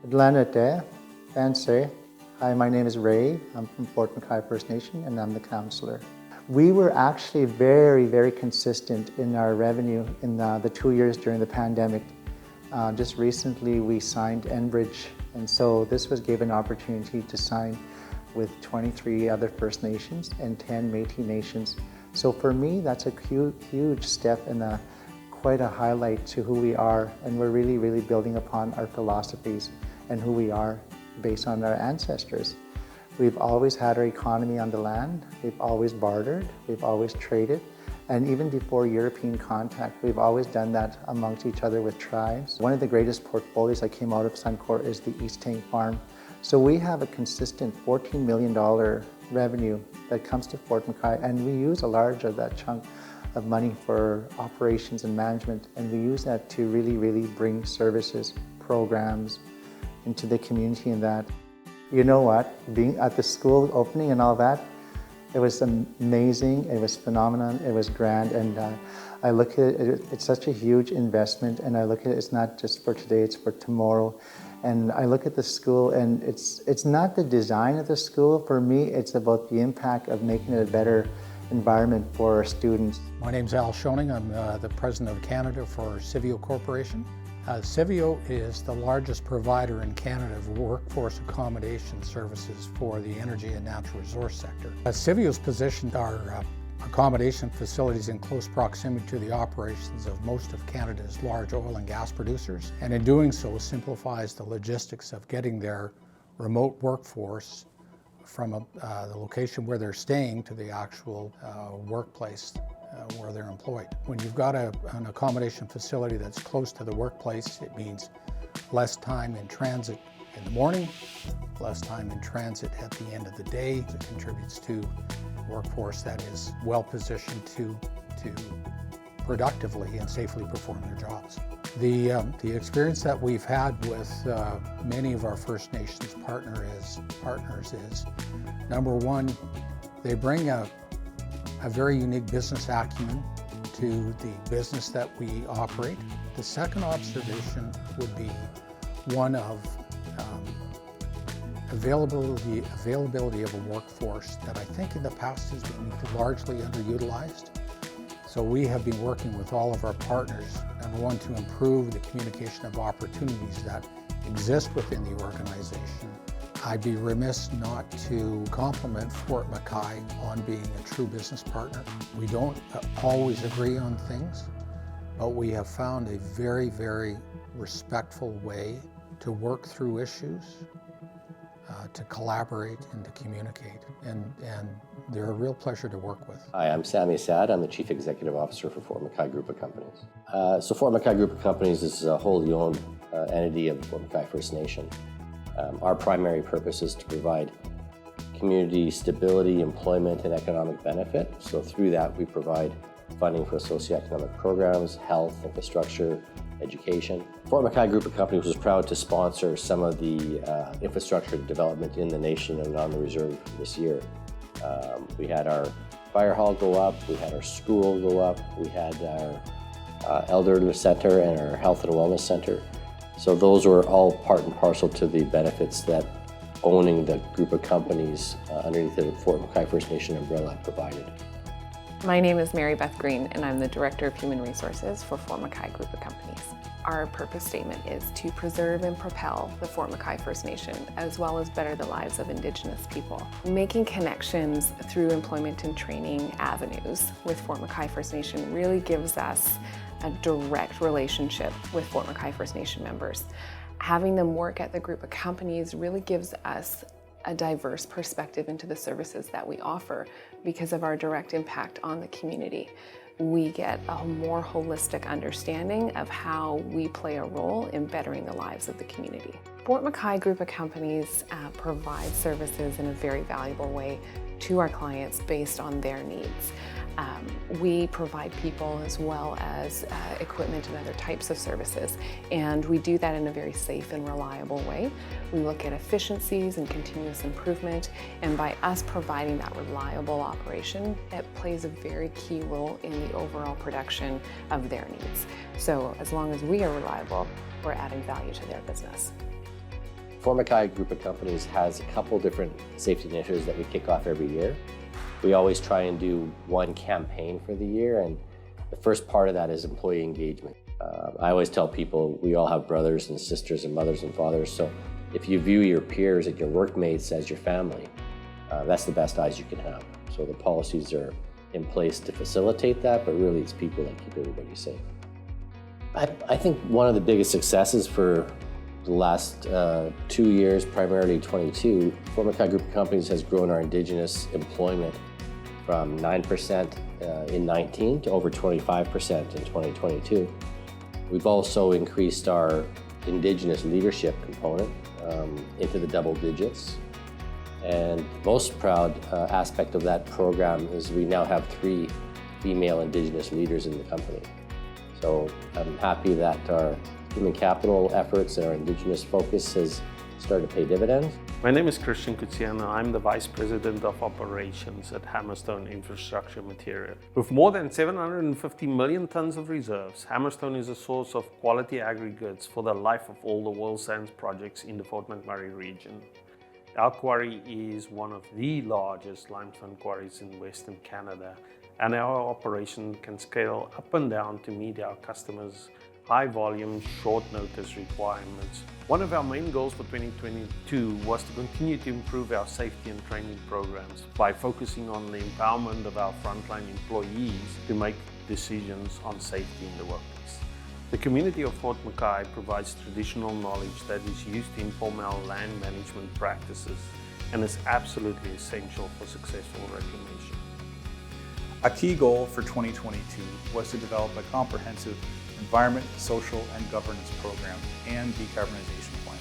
Idlanete, Fanse. Hi, my name is Ray. I'm from Fort McKay First Nation and I'm the counselor. We were actually very consistent in our revenue in the 2 years during the pandemic. Just recently we signed Enbridge, and so this gave an opportunity to sign with 23 other First Nations and 10 Métis Nations. So for me, that's a huge step and quite a highlight to who we are, and we're really building upon our philosophies and who we are based on our ancestors. We've always had our economy on the land, we've always bartered, we've always traded, and even before European contact, we've always done that amongst each other with tribes. One of the greatest portfolios that came out of Suncor is the East Tank Farm. So we have a consistent $14 million revenue that comes to Fort McKay, and we use a large of that chunk of money for operations and management, and we use that to really bring services, programs into the community. And that, you know what, being at the school opening and all that, it was amazing, it was phenomenal, it was grand, and I look at it, it's such a huge investment, and I look at it's not just for today, it's for tomorrow. And I look at the school, and it's not the design of the school. For me, it's about the impact of making it a better environment for our students. My name's Al Schoening. I'm the President of Canada for Civeo Corporation. Civeo is the largest provider in Canada of workforce accommodation services for the energy and natural resource sector. Civeo's positioned our accommodation facilities in close proximity to the operations of most of Canada's large oil and gas producers, and in doing so simplifies the logistics of getting their remote workforce from the location where they're staying to the actual workplace where they're employed. When you've got an accommodation facility that's close to the workplace, it means less time in transit in the morning, less time in transit at the end of the day. It contributes to a workforce that is well positioned to productively and safely perform their jobs. The experience that we've had with many of our First Nations partners is, number one, they bring a very unique business acumen to the business that we operate. The second observation would be one of availability of a workforce that I think in the past has been largely underutilized. So we have been working with all of our partners, number one, to improve the communication of opportunities that exist within the organization. I'd be remiss not to compliment Fort McKay on being a true business partner. We don't always agree on things, but we have found a very respectful way to work through issues, to collaborate and to communicate, and they're a real pleasure to work with. Hi, I'm Sammy Assad. I'm the Chief Executive Officer for Fort McKay Group of Companies. So Fort McKay Group of Companies is a wholly owned entity of the Fort McKay First Nation. Our primary purpose is to provide community stability, employment, and economic benefit. So through that, we provide funding for socioeconomic programs, health, infrastructure, education. Fort McKay Group of Companies was proud to sponsor some of the infrastructure development in the nation and on the reserve this year. We had our fire hall go up, we had our school go up, we had our elderly center and our health and wellness center. So those were all part and parcel to the benefits that owning the group of companies underneath the Fort McKay First Nation umbrella provided. My name is Mary Beth Green, and I'm the Director of Human Resources for Fort McKay Group of Companies. Our purpose statement is to preserve and propel the Fort McKay First Nation, as well as better the lives of Indigenous people. Making connections through employment and training avenues with Fort McKay First Nation really gives us a direct relationship with Fort McKay First Nation members. Having them work at the group of companies really gives us a diverse perspective into the services that we offer because of our direct impact on the community. We get a more holistic understanding of how we play a role in bettering the lives of the community. Fort McKay Group of Companies provide services in a very valuable way to our clients based on their needs. We provide people as well as equipment and other types of services, and we do that in a very safe and reliable way. We look at efficiencies and continuous improvement, and by us providing that reliable operation, it plays a very key role in the overall production of their needs. So as long as we are reliable, we're adding value to their business. McKay group of companies has a couple different safety initiatives that we kick off every year. We always try and do one campaign for the year, and the first part of that is employee engagement. I always tell people we all have brothers and sisters and mothers and fathers, so if you view your peers and your workmates as your family, that's the best eyes you can have. So the policies are in place to facilitate that, but really it's people that keep everybody safe. I think one of the biggest successes for the last 2 years, primarily 22, McKay Group of Companies has grown our Indigenous employment from 9% in 19 to over 25% in 2022. We've also increased our Indigenous leadership component into the double digits. And the most proud aspect of that program is we now have 3 female Indigenous leaders in the company. So I'm happy that our human capital efforts and our Indigenous focus has started to pay dividends. My name is Christian Kutsiana. I'm the Vice President of Operations at Hammerstone Infrastructure Material. With more than 750 million tons of reserves, Hammerstone is a source of quality aggregates for the life of all the oil sands projects in the Fort McMurray region. Our quarry is one of the largest limestone quarries in Western Canada, and our operation can scale up and down to meet our customers' high volume, short notice requirements. One of our main goals for 2022 was to continue to improve our safety and training programs by focusing on the empowerment of our frontline employees to make decisions on safety in the workplace. The community of Fort McKay provides traditional knowledge that is used to inform our land management practices and is absolutely essential for successful reclamation. A key goal for 2022 was to develop a comprehensive environment, social, and governance program and decarbonization plan.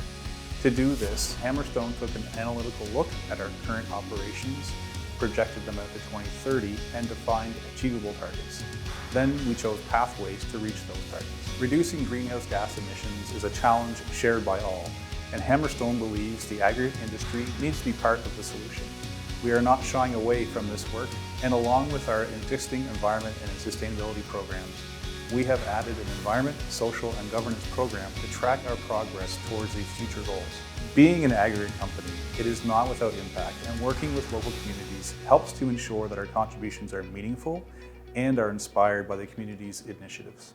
To do this, Hammerstone took an analytical look at our current operations, projected them out to 2030, and defined achievable targets. Then we chose pathways to reach those targets. Reducing greenhouse gas emissions is a challenge shared by all, and Hammerstone believes the aggregate industry needs to be part of the solution. We are not shying away from this work, and along with our existing environment and sustainability programs, we have added an environment, social, and governance program to track our progress towards these future goals. Being an aggregate company, it is not without impact, and working with local communities helps to ensure that our contributions are meaningful and are inspired by the community's initiatives.